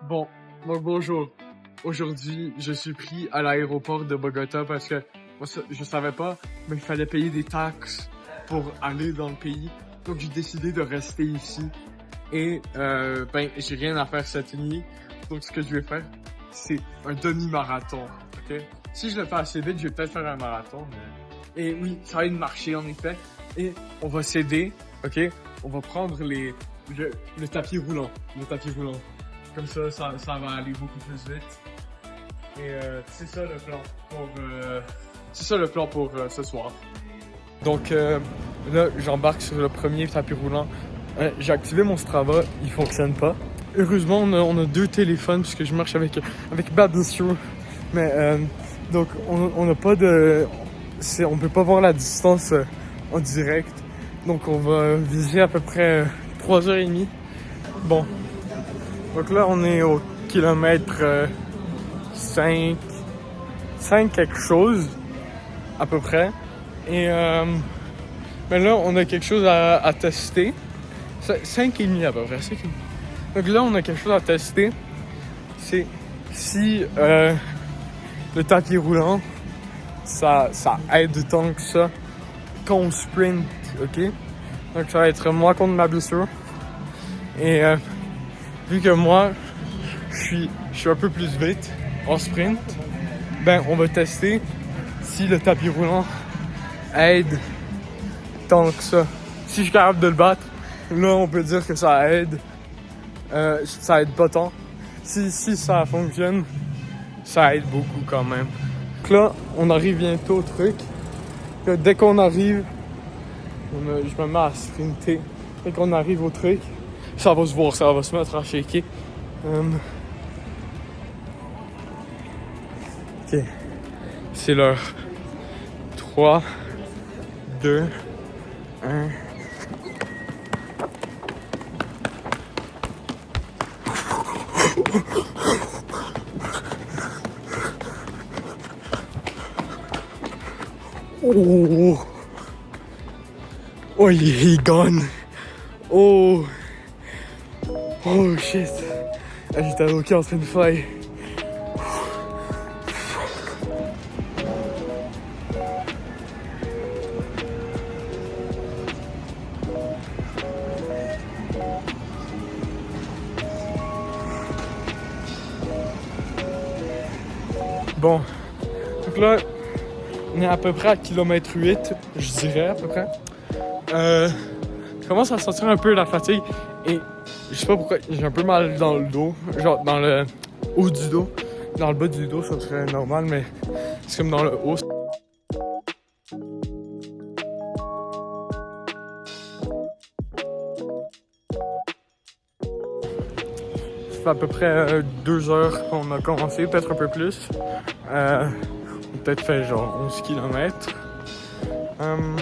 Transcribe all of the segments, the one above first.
Bon, donc bonjour. Aujourd'hui, je suis pris à l'aéroport de Bogota parce que moi, je savais pas, mais il fallait payer des taxes pour aller dans le pays. Donc j'ai décidé de rester ici. Et ben, j'ai rien à faire cette nuit. Donc ce que je vais faire, c'est un demi-marathon. Ok? Si je le fais assez vite, je vais peut-être faire un marathon. Mais... Et oui, ça va être marcher en effet. Et on va s'aider, ok? On va prendre le tapis roulant. Le tapis roulant. Comme ça va aller beaucoup plus vite. Et c'est ça le plan pour ce soir. Donc là, j'embarque sur le premier tapis roulant. J'ai activé mon Strava, il fonctionne pas. Heureusement, on a deux téléphones puisque je marche avec Babelstro. Mais donc on n'a pas de, on peut pas voir la distance en direct. Donc on va viser à peu près 3h30. Bon. Donc là, on est au kilomètre 5 quelque chose, à peu près. Et mais là, on a quelque chose à tester. 5,5 à peu près. 5,5. Donc là, on a quelque chose à tester. C'est si le tapis roulant, ça aide tant que ça quand on sprint, ok? Donc ça va être moi contre ma blessure. Et vu que moi, je suis un peu plus vite en sprint, ben on va tester si le tapis roulant aide tant que ça. Si je suis capable de le battre, là on peut dire que ça aide. Ça aide pas tant. Si ça fonctionne, ça aide beaucoup quand même. Donc là, on arrive bientôt au truc. Que dès qu'on arrive, je me mets à sprinter. Dès qu'on arrive au truc, ça va se voir, ça va se mettre à shaker. Ok, c'est l'heure. 3, 2, 1. Oh, oh, il est gone. Oh, oh shit. J'étais à l'hockey en train de fly. Bon, donc là, on est à peu près à kilomètre 8, je dirais à peu près. Je commence à sentir un peu la fatigue et je sais pas pourquoi, j'ai un peu mal dans le dos, genre dans le haut du dos. Dans le bas du dos, ça serait normal, mais c'est comme dans le haut. Ça fait à peu près 2 heures qu'on a commencé, peut-être un peu plus. On a peut-être fait genre 11 km. On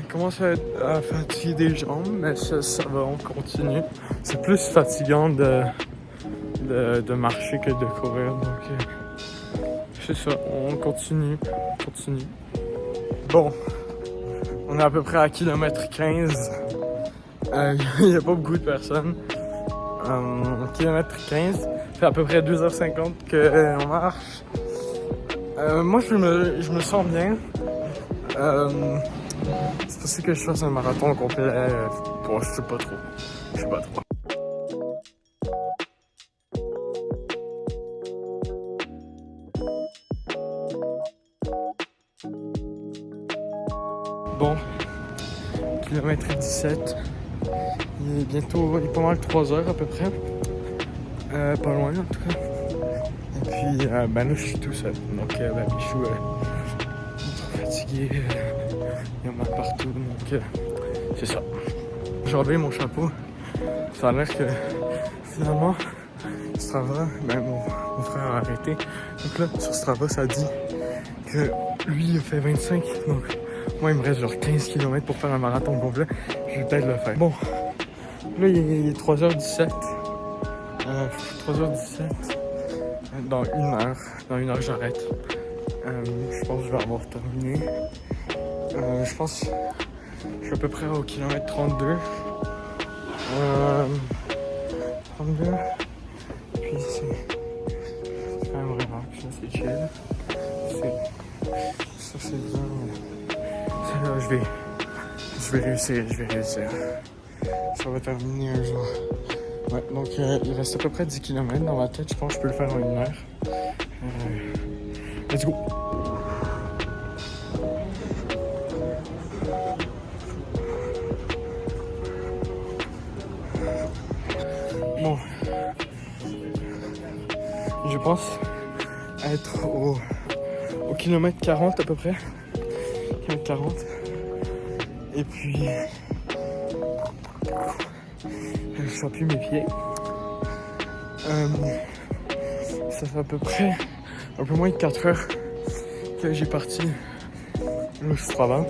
commence à fatiguer des jambes, mais ça va, on continue. C'est plus fatigant de marcher que de courir, donc c'est ça, on continue. Bon, on est à peu près à kilomètre 15. Il n'y a pas beaucoup de personnes. Kilomètre 15, ça fait à peu près 2h50 qu'on marche. Moi, je me sens bien. C'est possible que je fasse un marathon complet. Bon, je sais pas trop. Bon, kilomètre 17. Il est pas mal 3 heures à peu près. Pas loin en tout cas. Et puis, ben là, je suis tout seul. Donc, ben, Michou est trop fatigué. Il y a mal partout. Donc, c'est ça. J'ai enlevé mon chapeau. Ça a l'air que finalement, Strava, ben mon frère a arrêté. Donc là, sur Strava, ça dit que lui, il a fait 25. Donc, moi, il me reste genre 15 km pour faire un marathon complet. Je vais peut-être le faire. Bon, là, il est 3h17. 3h17. Dans 1 heure. Dans 1 heure, j'arrête. Je pense que je vais avoir terminé. Je pense que je suis à peu près au kilomètre 32. 32. c'est chill. Ça, c'est bien. Ça, là, je vais réussir. Ça va terminer un jour. Ouais, donc il reste à peu près 10 km dans ma tête. Je pense que je peux le faire en 1 heure. Let's go! Bon, je pense être au kilomètre 40 à peu près. Kilomètre 40. Et puis, je sens plus mes pieds. Ça fait à peu près un peu moins de 4 heures que j'ai parti le Strava.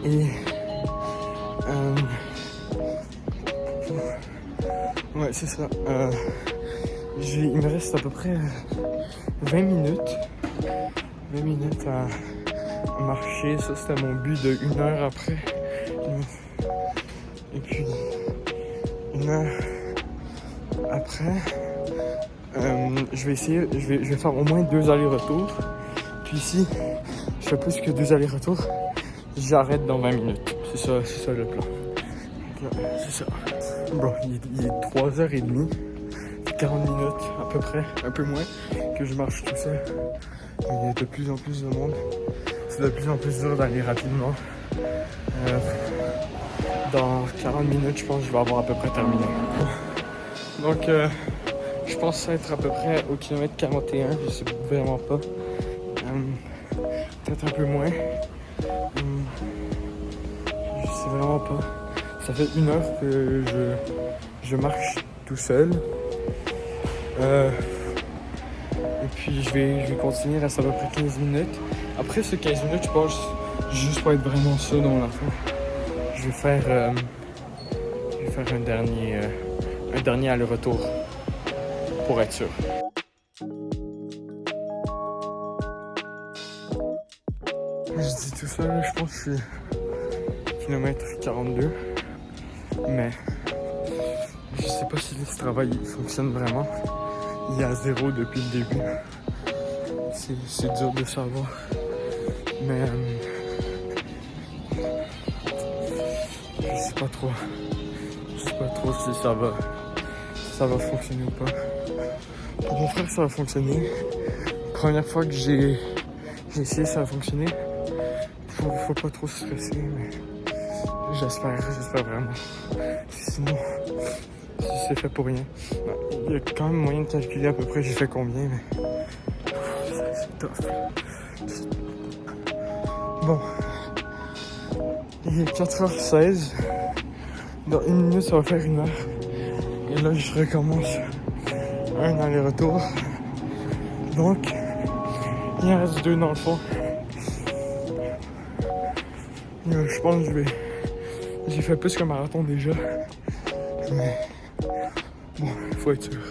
Et ouais, c'est ça. Il me reste à peu près 20 minutes. 20 minutes à marcher. Ça, c'était mon but de 1 heure après. Et puis, 1 heure après, je vais essayer, je vais faire au moins 2 allers-retours. Puis si je fais plus que 2 allers-retours, j'arrête dans 20 minutes. C'est ça le plan. C'est ça. Bon, il est 3h30, 40 minutes à peu près, un peu moins, que je marche tout seul. Il y a de plus en plus de monde. C'est de plus en plus dur d'aller rapidement. Dans 40 minutes, je pense que je vais avoir à peu près terminé. Donc, je pense être à peu près au kilomètre 41, je sais vraiment pas. Peut-être un peu moins. Je sais vraiment pas. Ça fait 1 heure que je marche tout seul. Et puis je vais continuer, il reste à peu près 15 minutes. Après ces 15 minutes, je pense juste pour être vraiment ça dans la fin. Je vais faire un dernier aller-retour pour être sûr. Je dis tout ça, là, je pense que je suis kilomètre 42. Mais je sais pas si ce travail fonctionne vraiment. Il y a 0 depuis le début. C'est dur de savoir. Mais je sais pas trop. Je sais pas trop si ça va fonctionner ou pas. Pour mon frère, ça va fonctionner. Première fois que j'ai essayé, ça a fonctionné. Faut pas trop se stresser, mais j'espère vraiment. Sinon, si c'est fait pour rien. Il y a quand même moyen de calculer à peu près j'ai fait combien, mais c'est tough. Bon, il est 4h16. Dans 1 minute, ça va faire 1 heure. Et là, je recommence un aller-retour. Donc, il en reste 2 dans le fond. Je pense que j'ai fait plus qu'un marathon déjà. Mais bon, il faut être sûr.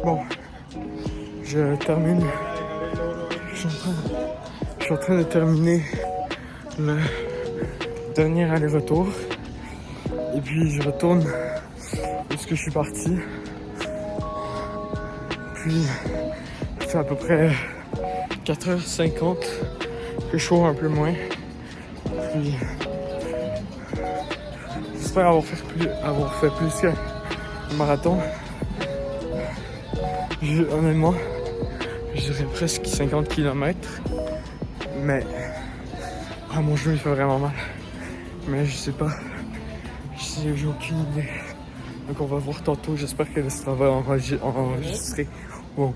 Bon, je termine. Je suis en train de terminer le dernier aller-retour. Et puis je retourne où est-ce que je suis parti. Puis il fait à peu près 4h50 que je cours un peu moins. Puis j'espère avoir fait plus qu'un marathon. Honnêtement, je dirais presque 50 km. Mais mon genou il fait vraiment mal. Mais je sais pas. J'ai aucune idée. Donc on va voir tantôt. J'espère que le Strava va enregistrer. Wow.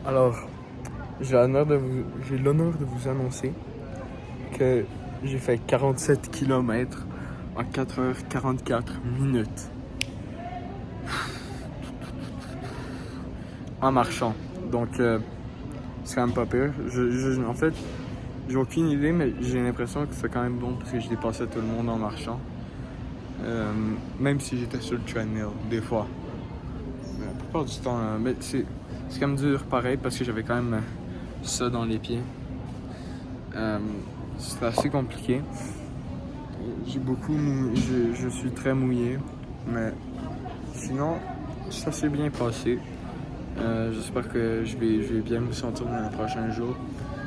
Alors, j'ai l'honneur de vous annoncer que j'ai fait 47 km en 4h44 minutes. en marchant. Donc, c'est quand même pas pire. En fait, j'ai aucune idée, mais j'ai l'impression que c'est quand même bon parce que je dépassais tout le monde en marchant. Même si j'étais sur le treadmill, des fois. Mais la plupart du temps, mais c'est quand même dur pareil parce que j'avais quand même ça dans les pieds. C'était assez compliqué. Je suis très mouillé, mais sinon, ça s'est bien passé. J'espère que je vais bien me sentir dans les prochains jours.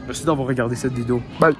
Merci d'avoir regardé cette vidéo. Bye!